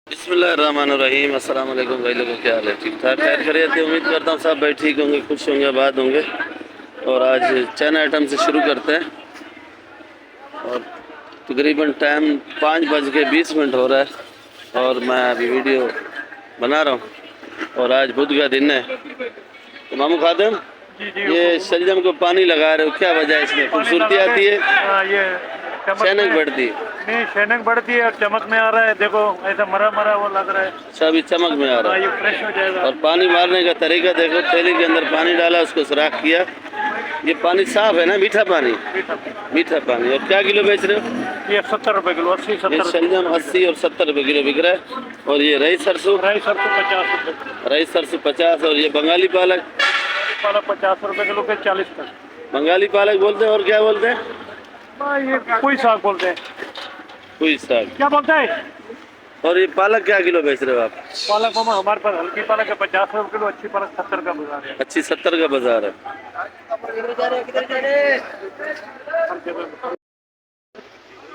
बिस्मिल्लाहिर्रहमानिर्रहीम। अस्सलाम वालेकुम भाई लोगों, क्या हाल है? ठीक ठाक, खैर खैरियत है। उम्मीद करता हूँ सब भाई ठीक होंगे, खुश होंगे, आबाद होंगे। और आज चैन आइटम से शुरू करते हैं और तकरीबन टाइम 5:20 हो रहा है और मैं अभी वीडियो बना रहा हूँ। और आज बुध का दिन है। तो मामू खादिम, ये शलजम को पानी लगा रहे हो, क्या वजह है? इसमें खूबसूरती आती है, ये शैनक बढ़ती है? नहीं, शैनक बढ़ती है और चमक में आ रहा है। देखो ऐसा मरा मरा वो लग रहा है। अच्छा, अभी चमक में आ रहा है। ये फ्रेश हो जाएगा। और पानी मारने का तरीका देखो, थैली के अंदर पानी डाला, उसको सुराख किया। ये पानी साफ है ना? मीठा पानी, मीठा पानी। और क्या किलो बेच रहे हो? ये 70 रुपए किलो, 80-70। ये शलजम 80 और 70 रुपए किलो बिक रहा है। और ये रई सरसों, 50 रुपए। रई सरसों 50। और ये बंगाली पालक, पालक 50 रुपए किलो के 40 तक। बंगाली पालक बोलते हैं। और क्या बोलते हैं? ये कोई साग बोलते हैं। कोई साग, क्या बोलते हैं? और ये पालक क्या किलो बेच रहे हो आप? पालक मामा हमारे पास हल्की पालक है 50 रुपए किलो, अच्छी पालक 70 का बाजार है। अच्छी 70 का बाजार है।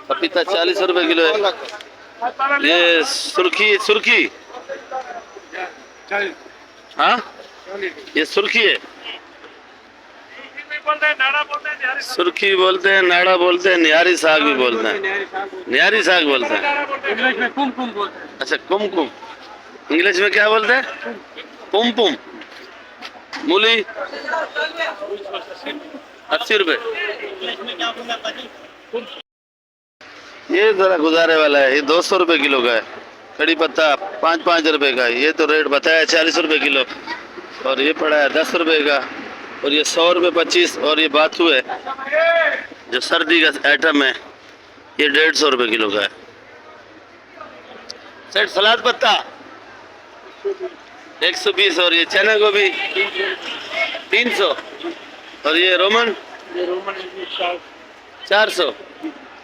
पपीता 40 रुपए किलो है। ये सुर्खी, सुर्खी, हाँ ये सुर्खी है। सुर्खी बोलते हैं, नाड़ा बोलते हैं, निहारी साग भी बोलते हैं। निहारी साग बोलते हैं इंग्लिश में कुमकुम बोलते हैं। अच्छा, कुमकुम। इंग्लिश में क्या बोलते हैं? पुम पुम। मूली 80 रुपए। ये जरा गुजारे वाला है, ये 200 रुपए किलो का है। कड़ी पत्ता 5-5 रुपए का। ये तो रेट बताया 40 रुपए किलो। और ये पड़ा है 10 रुपए का। और ये 100 रुपए 25। और ये बाथू है जो सर्दी का आइटम है, ये 150 रुपए किलो का है। सेठ सलाद पत्ता 120। और ये चना गोभी 300। और ये रोमन 400।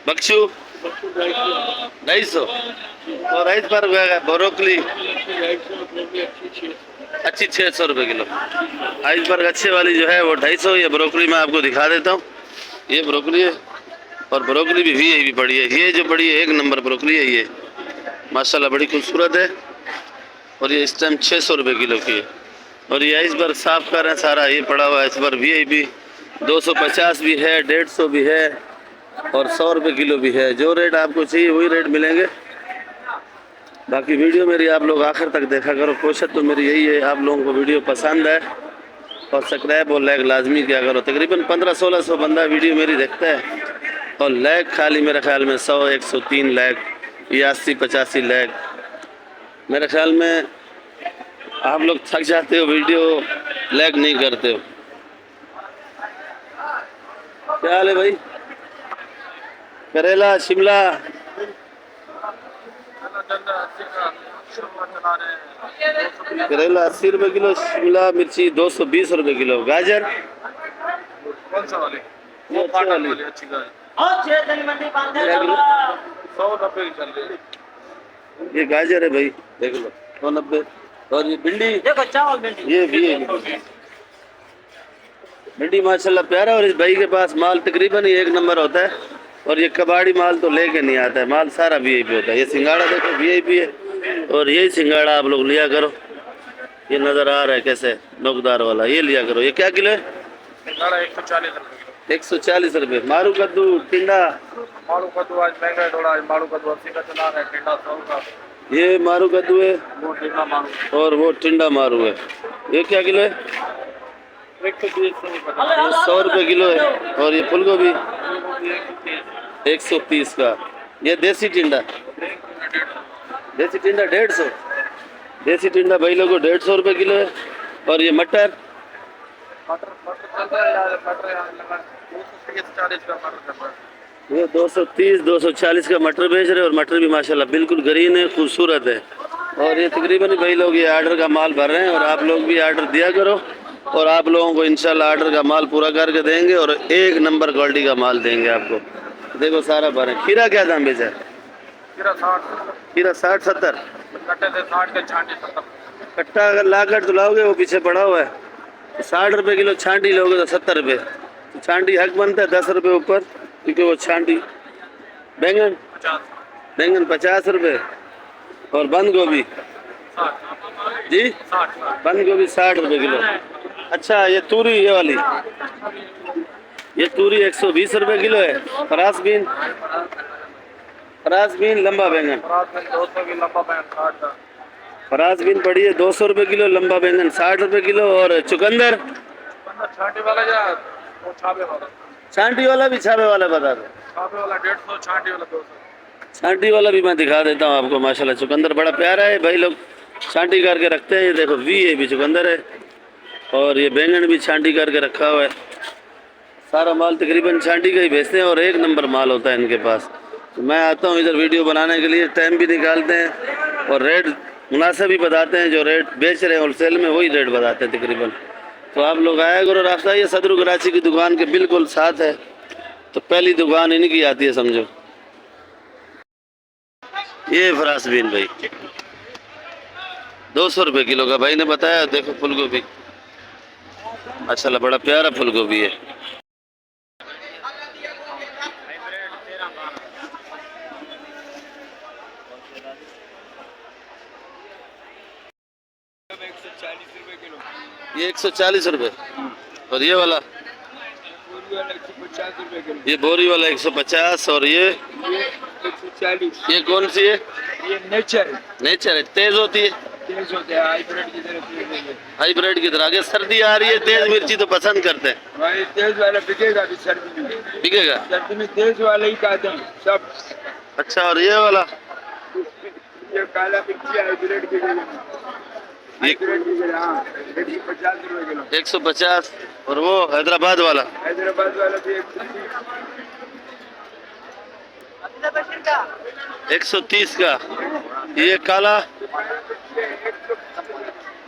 बक्शू 250। और राइस पर ब्रोकली अच्छी 600 रुपए किलो। आइसबर्ग अच्छे वाली जो है वो 250। ये ब्रोकली मैं आपको दिखा देता हूँ। ये ब्रोकली है और ब्रोकली भी वीआईपी पड़ी है। ये जो बड़ी है 1 नंबर ब्रोकली है, ये माशाल्लाह बड़ी खूबसूरत है। और ये इस टाइम 600 रुपए किलो की है। और ये आइसबर्ग साफ कर रहे हैं सारा, ये पड़ा हुआ आइसबर्ग वीआईपी 250 भी है, 150 भी है और 100 रुपए किलो भी है। जो रेट आपको चाहिए वही रेट मिलेंगे। बाकी वीडियो मेरी आप लोग आखिर तक देखा करो। कोशिश तो मेरी यही है आप लोगों को वीडियो पसंद है और सब्सक्राइब और लाइक लाजमी किया करो। तकरीबन 1500-1600 बंदा वीडियो मेरी देखता है और लाइक खाली मेरे ख्याल में 100-103 लाइक या 80-85 लाइक। मेरे ख्याल में आप लोग थक जाते हो, वीडियो लाइक नहीं करते हो। क्या हाल है भाई? करेला, शिमला करेला 80 रुपए किलो, शिमला मिर्ची 220 रुपए किलो। गाजर कौन सा वाली? ये अच्छी वाली अच्छी गाजर 190 की चल रही है। ये गाजर है भाई, देख लो 190। और ये भिंडी देखो, चावल भिंडी, ये भी है भिंडी माशाल्लाह प्यारा। और इस भाई के पास माल तकरीबन ही 1 नंबर होता है। और ये कबाड़ी माल तो लेके नहीं आता है, माल सारा वीआईपी होता है। ये सिंगाड़ा देखो वीआईपी है और यही सिंगाड़ा आप लोग लिया करो। ये नज़र आ रहा है कैसे नोकदार वाला, ये लिया करो। ये क्या किलो है? 140 रुपए। 140 रुपए। मारू कद्दू, टिंडा? मारू कद्दू आज महंगा है थोड़ा। मारू कद्दू 80 का चला रहा है, टिंडा 100 का। ये मारू कद्दू है वो टिंडा मारू और वो टिंडा मारू है। ये क्या किलो है? 100 रुपए किलो है। और ये फूल गोभी 130 का। ये देसी टिंडा, देसी टिंडा 150। देसी टिंडा भाई लोगों 150 रुपए किलो है। और ये मटर ये 230-240 का मटर बेच रहे हैं। और मटर भी माशाल्लाह बिल्कुल ग्रीन है, खूबसूरत है। और ये तकरीबन भाई लोग ये आर्डर का माल भर रहे हैं और आप लोग भी आर्डर दिया करो और आप लोगों को इंशाल्लाह आर्डर का माल पूरा करके देंगे और 1 नंबर क्वालिटी का माल देंगे आपको। देखो सारा भरे। खीरा क्या दाम बेचा है? खीरा 60-70 कट्टा। अगर ला कर तो लाओगे, वो पीछे पड़ा हुआ है। 60 रुपए किलो छांटी लोगे तो 70 रुपए। तो छांटी हक बनता है 10 रुपए ऊपर क्योंकि वो छांटी। बैंगन 50 बैंगन 50 रुपये। और बंद गोभी 60 जी 60 बंद गोभी 60 रुपये किलो। अच्छा ये तूरी ये वाली, ये तूरी 120 रुपये किलो है। फरास बीन लंबा बैंगन, रात में 200 की लंबा बैंगन 60 का। फरास बीन पड़ी है 200 रुपये किलो, लंबा बैंगन 60 रुपये किलो। और चुकंदर छांटी वाला या वो छापे वाला? छांटी वाला भी छापे वाला बता दो। छापे वाला 150, छांटी वाला 200। छांटी वाला भी मैं दिखा देता हूँ आपको। माशाल्लाह चुकंदर बड़ा प्यारा है भाई, लोग छांटी करके रखते हैं। ये देखो वी है भी चुकंदर है, और ये बैंगन भी छांटी करके रखा हुआ है। सारा माल तकरीबन छांटी का ही भेजते हैं और एक नंबर माल होता है इनके पास। तो मैं आता हूँ इधर वीडियो बनाने के लिए, टाइम भी निकालते हैं और रेट मुनासिब ही बताते हैं। जो रेट बेच रहे हैं होलसेल में वही रेट बताते हैं तकरीबन। तो आप लोग आया करो। रास्ता ये सदर कराची की दुकान के बिल्कुल साथ है, तो पहली दुकान इनकी आती है समझो। ये फरास बीन भाई 200 रुपये किलो का भाई ने बताया। देखो फूल गोभी माशाल्लाह बड़ा प्यारा फूल गोभी है। ये 140 रुपये। और ये वाला 150 रुपए किलो। ये बोरी वाला 150। और ये 140। ये कौन सी है? ये नेचर नेचर है, तेज होती है। तेज होते हैं, हाइब्रिड की तरह तेज होते हैं। हाइब्रिड की तरह। आगे सर्दी आ रही है, तेज मिर्ची तो पसंद करते हैं। भाई तेज वाला बिकेगा अभी सर्दी में। बिकेगा? सर्दी में तेज वाला ही खाते हैं सब। अच्छा और ये वाला ये काला मिर्ची हाइब्रिड की तरह। हाइब्रिड की तरह हाँ 150 रुपए किलो। 150। और वो हैदराबाद वाला हैदराबाद वाला भी 130 का। ये काला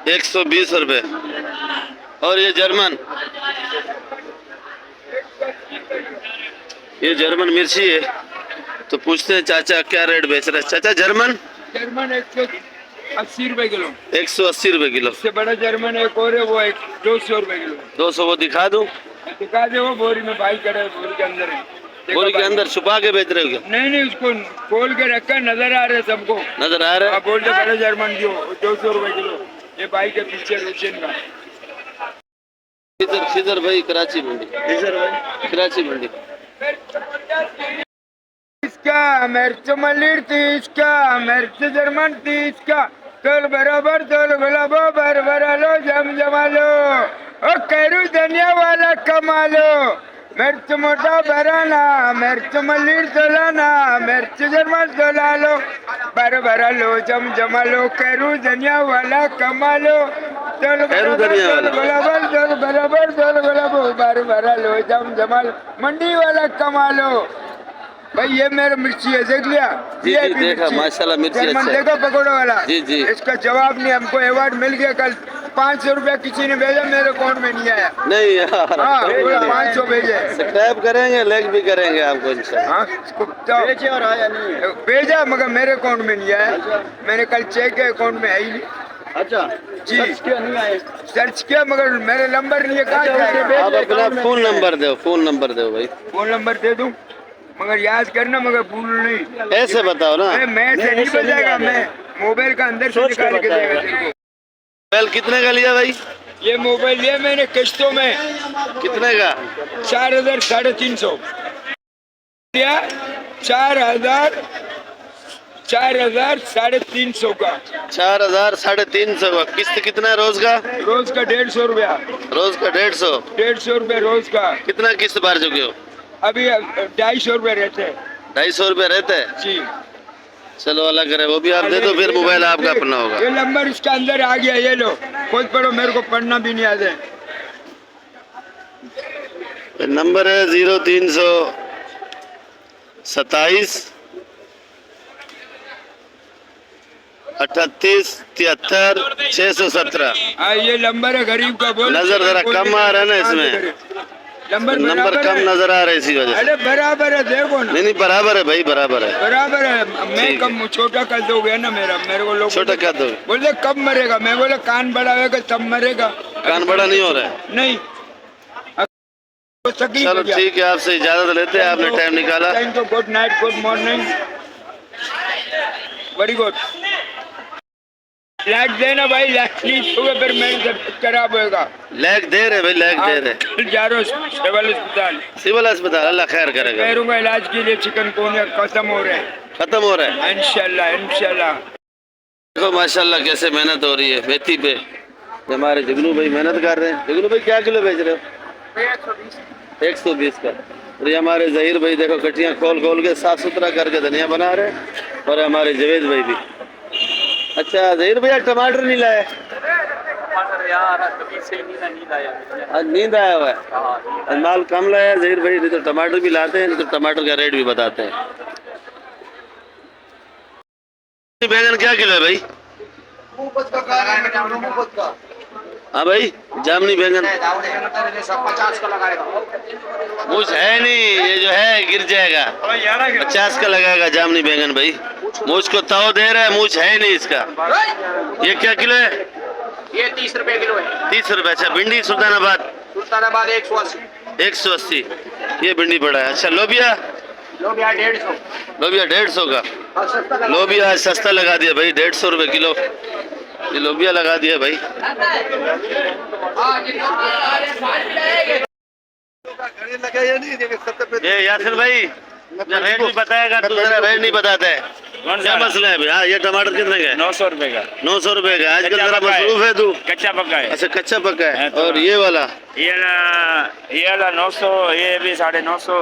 120 रुपये। और ये जर्मन, ये जर्मन मिर्ची है। तो पूछते हैं चाचा क्या रेट बेच रहे हैं। चाचा जर्मन 180 रुपए किलो। 180 रुपये किलो। इससे बड़ा जर्मन एक और है, वो 200 रुपए किलो। 200 वो दिखा दूं? दिखा दे, वो बोरी में भाई करे, बोरी के अंदर है। देखो बोरी के भाई। अंदर छुपा के बेच रहे हो क्या? नहीं उसको खोल के रखा, नजर आ रहे सबको। नजर आ रहा है? आप बोल दे बड़े जर्मन जो 200 रुपए किलो। ये भाई के पीछे रोशन का खिजर भाई कराची मंडी, कराची मंडी। इसका मिर्च मलिर थी, इसका मिर्च जर्मन थी, इसका तोल बराबर तोल गुलाबो बर बरा लो जम जमा लो ओ करू धनिया वाला कमा लो। मिर्च मोटा भराना, मिर्च मलिर तोलाना, मिर्च जर्मन तोला लो बर बरा लो जम जमा लो। करू धनिया वाला कमा लो। तोल बराबर तोल गुलाबो तोल बराबर तोल गुलाबो बर बरा लो जम जमा लो। मंडी वाला कमा लो। भाई ये मेरा मिर्ची है, देख लिया? जी ये जी भी देखा मिर्ची। माशाल्लाह मिर्ची जर्मन अच्छा है। देखो पकौड़े वाला। जी जी। इसका जवाब नहीं, हमको अवार्ड मिल गया कल। 500 रुपया किसी ने भेजा, मेरे अकाउंट में नहीं आया। नहीं यार, हाँ 500 भेजे। सब्सक्राइब करेंगे, लाइक भी करेंगे आपको इंशाल्लाह। हाँ भेजे और आया नहीं। भेजा मगर मेरे अकाउंट में नहीं आया। मैंने कल चेक किया, अकाउंट में है ही नहीं। अच्छा जी नहीं आए। सर्च किया मगर मेरे नंबर नहीं है। कहाँ जाएगा? आप अपना फोन नंबर दो, फोन नंबर दो भाई। फोन नंबर दे दूं मगर याद करना, मगर भूल नहीं। ऐसे बताओ ना। मैं से नहीं बजाएगा, मैं मोबाइल का अंदर से निकाल के देगा तेरे को। मोबाइल कितने का लिया भाई? ये मोबाइल लिया मैंने किस्तों में। कितने का? 4000 350 लिया। 4000 350 का। 4000 350 का। किस्त कितना है रोज का? रोज का 150 रुपया। रोज का 150। 150 रुपया रोज का। कितना किस्त भर चुके हो? अभी 250 रुपया रहते हैं। 250 रुपये रहते हैं? जी चलो अल्लाह करे, वो भी आप दे दो, फिर मोबाइल आपका अपना होगा। ये नंबर इसके अंदर आ गया, ये लो खुद पढ़ो, मेरे को पढ़ना भी नहीं आता है। नंबर है 0327 38 73 617। हाँ ये नंबर है गरीब का। बोल नजर जरा कम आ रहा है ना इसमें, नंबर कम नजर आ रहा है इसी वजह से। अरे बराबर है, देखो ना। नहीं बराबर है भाई, बराबर है। बराबर है। मैं कम छोटा कर दोगे ना मेरे को लोग छोटा कर दो। बोले कब मरेगा? मैं बोले कान बड़ा होगा तब मरेगा। कान बड़ा नहीं हो रहा है? नहीं तकलीफ चलो हो जाए। ठीक है, आपसे इजाजत लेते हैं, आपने टाइम निकाला। Thank you, good night, good morning, very good. Light देना भाई, लाइट नहीं होगा फिर मेरी तबीयत खराब होगा। लैग दे रहे भाई, लैग दे रहे। कल जा रहे हो सिविल अस्पताल, सिविल अस्पताल, अल्लाह खैर करेगा। पैरों का इलाज के लिए चिकनगुनिया खत्म हो रहे हैं खत्म हो रहा है इंशाल्लाह इंशाल्लाह। देखो माशाल्लाह कैसे मेहनत हो रही है मेथी पे। ये हमारे जुगनू भाई मेहनत कर रहे हैं। जुगनू भाई क्या किलो बेच रहे हो? 120 का। और ये हमारे जहीर भाई देखो कटियां खोल खोल के साफ सुथरा करके धनिया बना रहे हैं। और हमारे जवेद भाई भी। अच्छा जहीर भैया टमाटर नहीं लाए? आज नींद आया हुआ है, आज माल कम लाया है जहीर भाई, नहीं तो टमाटर भी लाते हैं, नहीं तो टमाटर का रेट भी बताते हैं। बैंगन क्या किलो है भाई? हाँ भाई जामनी बैंगन 50 का लगाएगा। मुझ है नहीं, ये जो है गिर जाएगा। 50 का लगाएगा जामनी बैंगन भाई। मुझ को ताव दे रहा है, मुझ है नहीं इसका। ये क्या किलो है? ये 30 रुपए किलो है। 30 रुपए। अच्छा भिंडी सुल्तानाबाद? सुल्तानाबाद 180। 180 ये भिंडी पड़ा है। अच्छा लोबिया? लोबिया 150। लोबिया 150 का। और सस्ता लगा। लोबिया आज सस्ता लगा दिया भाई, 150 रुपए किलो ये लोबिया लगा दिया भाई। ये यासिर भाई रेट नहीं बताएगा, दूसरा रेट नहीं बताता है, क्या मसला है भाई? हाँ ये टमाटर कितने का है? 900 रुपए का। 900 रुपए का। आजकल कच्चा जरा पक्का है। मसरूफ है तू। कच्चा पक्का है। अच्छा कच्चा पक्का है। तो और ये वाला? ये वाला 900, ये भी 950।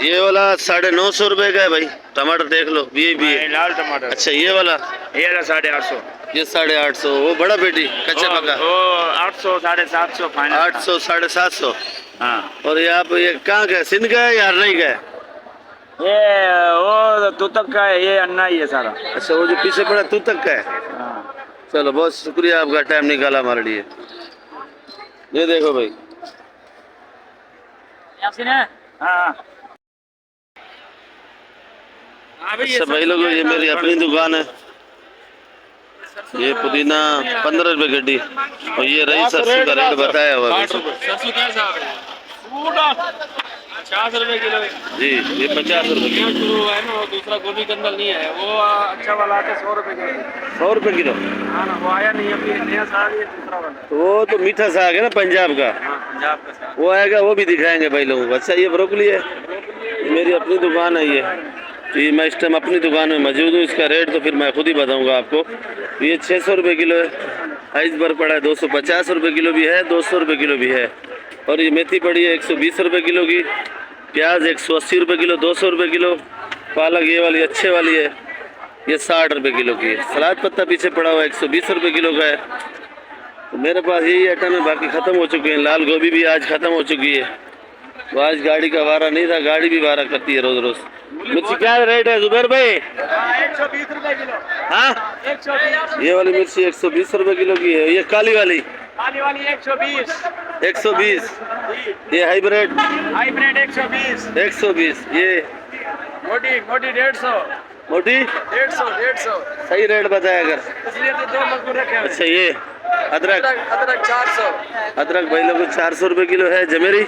ये वाला 950 रुपए का है भाई। टमाटर देख लो ये भी है। लाल टमाटर। अच्छा ये वाला? ये वाला 850। ये 850। वो बड़ा पेटी कच्चा पक्का वो 800, 750 फाइनल। 800 750। हाँ और ये आप ये कहाँ का है? सिंध का है या नहीं का है? ये वो तूतक का है, ये अन्ना ही है सारा। अच्छा वो जो पीछे पड़ा तू तक का है। हाँ। चलो बहुत शुक्रिया, आपका टाइम निकाला हमारे लिए। ये देखो भाई हाँ अच्छा भाई लोगों, ये मेरी अपनी दुकान है। ये पुदीना 15 रुपए गड्डी। और ये रही सरसों का रेट बताया हुआ है। 50 रुपए किलो है। जी ये 50 रुपए किलो। शुरू हुआ है ना, वो दूसरा गोभी कंदल नहीं है, वो अच्छा वाला आता है 100 रुपए किलो। 100 रुपए किलो? हाँ ना, वो आया नहीं अभी, नया साग ये दूसरा वाला। तो वो तो मीठा साग है ना पंजाब का, हाँ पंजाब का साग। वो आएगा, वो भी दिखाएंगे भाई लोगों को। अच्छा ये ब्रोकली है, मेरी अपनी दुकान है ये। तो ये मैं इस टाइम अपनी दुकान में मौजूद हूँ। इसका रेट तो फिर मैं खुद ही बताऊँगा आपको। तो ये 600 रुपये किलो है। आइसबर्ग पड़ा है 250 रुपये किलो भी है, 200 रुपये किलो भी है। और ये मेथी पड़ी है 120 रुपये किलो की। प्याज 180 रुपये किलो, 200 रुपये किलो। पालक ये वाली अच्छे वाली है, ये 60 रुपये किलो की है। सलाद पत्ता पीछे पड़ा हुआ है 120 रुपये किलो का है। तो मेरे पास यही आइटम है, बाकी ख़त्म हो चुके हैं। लाल गोभी भी आज ख़त्म हो चुकी है। तो आज गाड़ी का वारा नहीं था, गाड़ी भी वारा करती है रोज़ रोज़। मिर्ची क्या रेट है जुबैर भाई? 120 रुपए किलो। हाँ 120। ये वाली मिर्ची 120 रुपये किलो की है। ये काली वाली काली वाली 120। 120। ये हाइब्रिड हाइब्रिड 120। 120। ये मोटी मोटी 150। मोटी 150। सही रेट बताया कर। इसलिए तो 2 मजदूर रखे हैं। अच्छा ये अदरक? अदरक 400। अदरक भाई लोग 400 रुपये किलो है। जमेरी?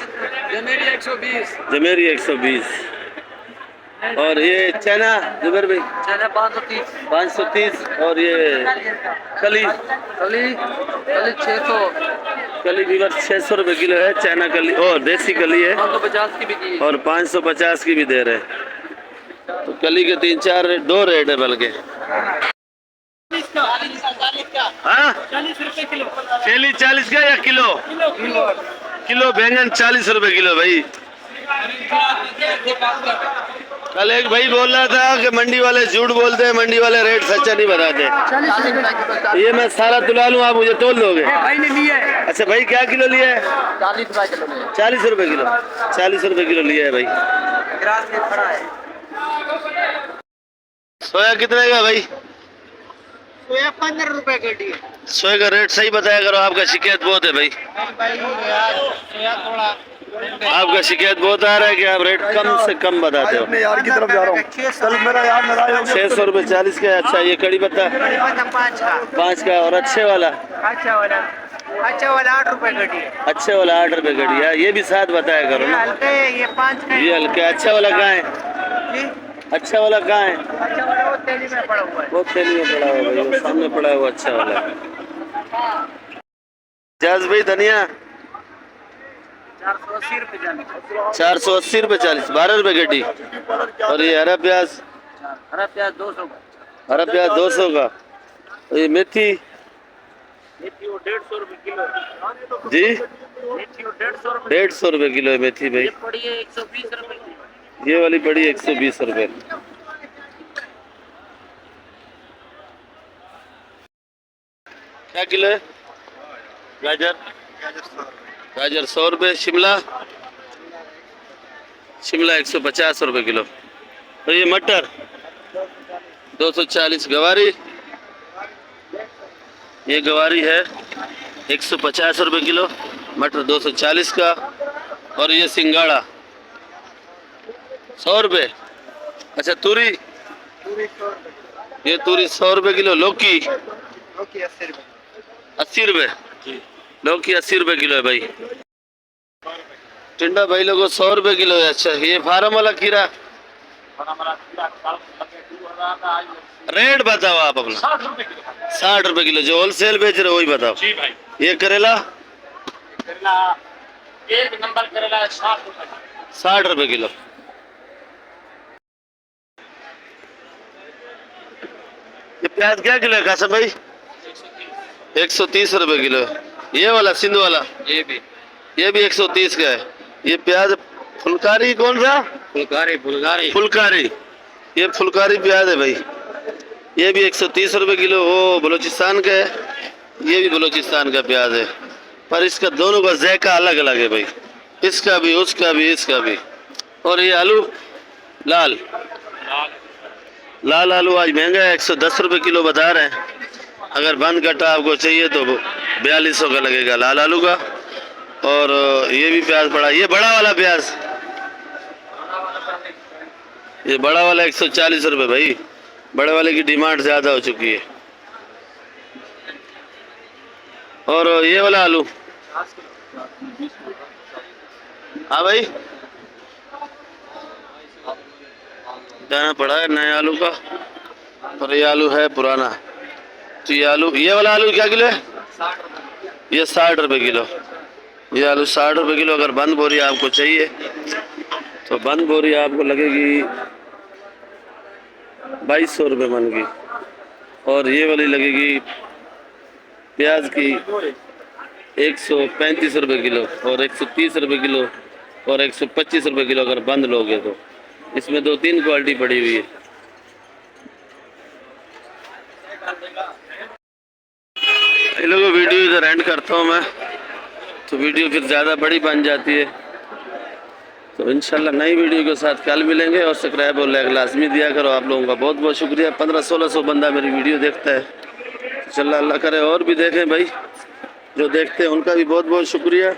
जमेरी 120। जमेरी 120। और ये चना जुबैर भाई? चना 530। 530। और ये कली? कली 600। कली भी बस 600 रुपये किलो है। चना कली और देसी कली है, 550 की भी दी। और 550 की भी दे रहे हैं। तो कली के 3-4 रेट, 2 रेट है बल्कि। हाँ 40 रुपए किलो। केली 40 का या किलो? किलो बैंगन 40 रुपए किलो भाई। कल एक भाई बोल रहा था कि मंडी वाले झूठ बोलते हैं, मंडी वाले रेट सच्चा नहीं बताते। ये मैं सारा तुला लूँ, आप मुझे तोल दोगे? भाई ने लिया है। अच्छा भाई क्या किलो लिया है? 40 रुपए किलो। 40 रुपए किलो। 40 रुपए किलो लिया है भाई। ग्रास में खड़ा है। सोया कितने का भाई? सोया 15 रुपए गड्डी है। सोया का रेट सही बताया करो, आपका शिकायत बहुत है भाई। भाई सोया थोड़ा आपका शिकायत बहुत आ रहा है कि आप रेट कम से कम बताते हो। मैं यार की तरफ जा रहा हूँ, कल मेरा यार नाराज 600 रुपये 40 का है। अच्छा ये कड़ी पत्ता 5 का। 5 का। और अच्छे वाला अच्छा वाला अच्छा वाला 8 रुपए गड्डी है। अच्छे वाला 8 रुपए गड्डी है, ये भी साथ बताया करो ये ना। हल्के है, ये 5 का है। ये हल्के, अच्छा वाला कहाँ है? जी, अच्छा वाला कहाँ है? अच्छा वाला वो तेली में पड़ा हुआ है। वो थैली में पड़ा हुआ भाई, वो सामने पड़ा हुआ अच्छा वाला। जाज भाई धनिया 480 रुपए जाने। 480 रुपए 40, 12 रुपए गड्डी। और ये हरा प्याज, हरा प्याज 200 का। हरा प्याज 200 का। और ये मेथी मेथी वो 150 रुपए किलो। जी मेथी वो 150 रुपए 150 रुपए किलो है मेथी भाई। पड़ी है 120 रुपए की। ये वाली पड़ी 120 रुपए। क्या किलो है गाजर? गाजर 100 रुपए। शिमला, शिमला 150 रुपए किलो। और ये मटर 240। गवारी, ये गवारी है 150 रुपए किलो। मटर 240 का। और ये सिंगाड़ा 100 रुपए। अच्छा तूरी, ये तूरी 100 रुपए किलो। लौकी ओके 80 रुपए। 80 रुपए। लौकी 80 रुपए किलो है भाई। टिंडा भाई लोगों 100 रुपए किलो है। अच्छा ये फार्म वाला खीरा रेट बताओ आप अपना। 60 रुपए किलो। 60 रुपए किलो। जो होलसेल बेच रहे हो वही बताओ। जी भाई। ये करेला करेला एक नंबर करेला 60 रुपए। 60 रुपए किलो। ये प्याज क्या किलो है कासम भाई? 130 रुपए किलो। ये वाला सिंध वाला ये भी 130 का है। ये प्याज फुलकारी कौन सा? फुलकारी। फुलकारी, ये फुलकारी प्याज है भाई। ये भी 130 रुपए किलो। वो बलूचिस्तान का है, ये भी बलूचिस्तान का प्याज है। पर इसका दोनों का जायका अलग अलग है भाई, इसका भी, उसका भी, इसका भी। और ये आलू लाल लाल आलू आज महंगा है, 110 रुपए किलो बता रहे हैं। अगर बंद कट्टा आपको चाहिए तो 4200 का लगेगा लाल आलू का। और ये भी प्याज पड़ा, ये बड़ा वाला प्याज, ये बड़ा वाला 140 रुपए भाई। बड़े वाले की डिमांड ज्यादा हो चुकी है। और ये वाला आलू, हाँ भाई दाना पड़ा है नया आलू का। और ये आलू है पुराना। तो ये आलू, ये वाला आलू क्या किलो है? ये 60 रुपए किलो। ये आलू 60 रुपए किलो। अगर बंद बोरी आपको चाहिए तो बंद बोरी आपको लगेगी 2200 रुपये मन की। और ये वाली लगेगी प्याज की 135 रुपये किलो और 130 रुपये किलो और 125 रुपये किलो अगर बंद लोगे तो। इसमें 2-3 क्वालिटी पड़ी हुई है। इन लोगों वीडियो इधर एंड करता हूँ मैं, तो वीडियो फिर ज़्यादा बड़ी बन जाती है। तो इंशाल्लाह नई वीडियो के साथ कल मिलेंगे। और सब्सक्राइब और लाइक लाजमी दिया करो। आप लोगों का बहुत बहुत शुक्रिया। 1500-1600 बंदा मेरी वीडियो देखता है। इंशाल्लाह अल्लाह करे और भी देखें भाई। जो देखते हैं उनका भी बहुत बहुत शुक्रिया,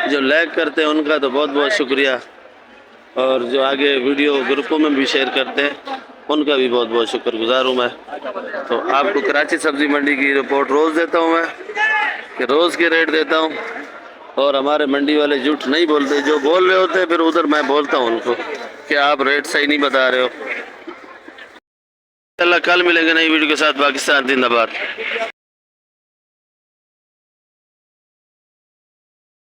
जो लाइक करते हैं उनका तो बहुत बहुत शुक्रिया, और जो आगे वीडियो ग्रुपों में भी शेयर करते हैं उनका भी बहुत बहुत शुक्रगुजार हूँ मैं। तो आपको कराची सब्ज़ी मंडी की रिपोर्ट रोज़ देता हूँ मैं, कि रोज़ के रेट देता हूँ। और हमारे मंडी वाले झूठ नहीं बोलते, जो बोल रहे होते हैं फिर उधर मैं बोलता हूँ उनको कि आप रेट सही नहीं बता रहे हो। इंशाल्लाह कल मिलेंगे नई वीडियो के साथ। पाकिस्तान जिंदाबाद।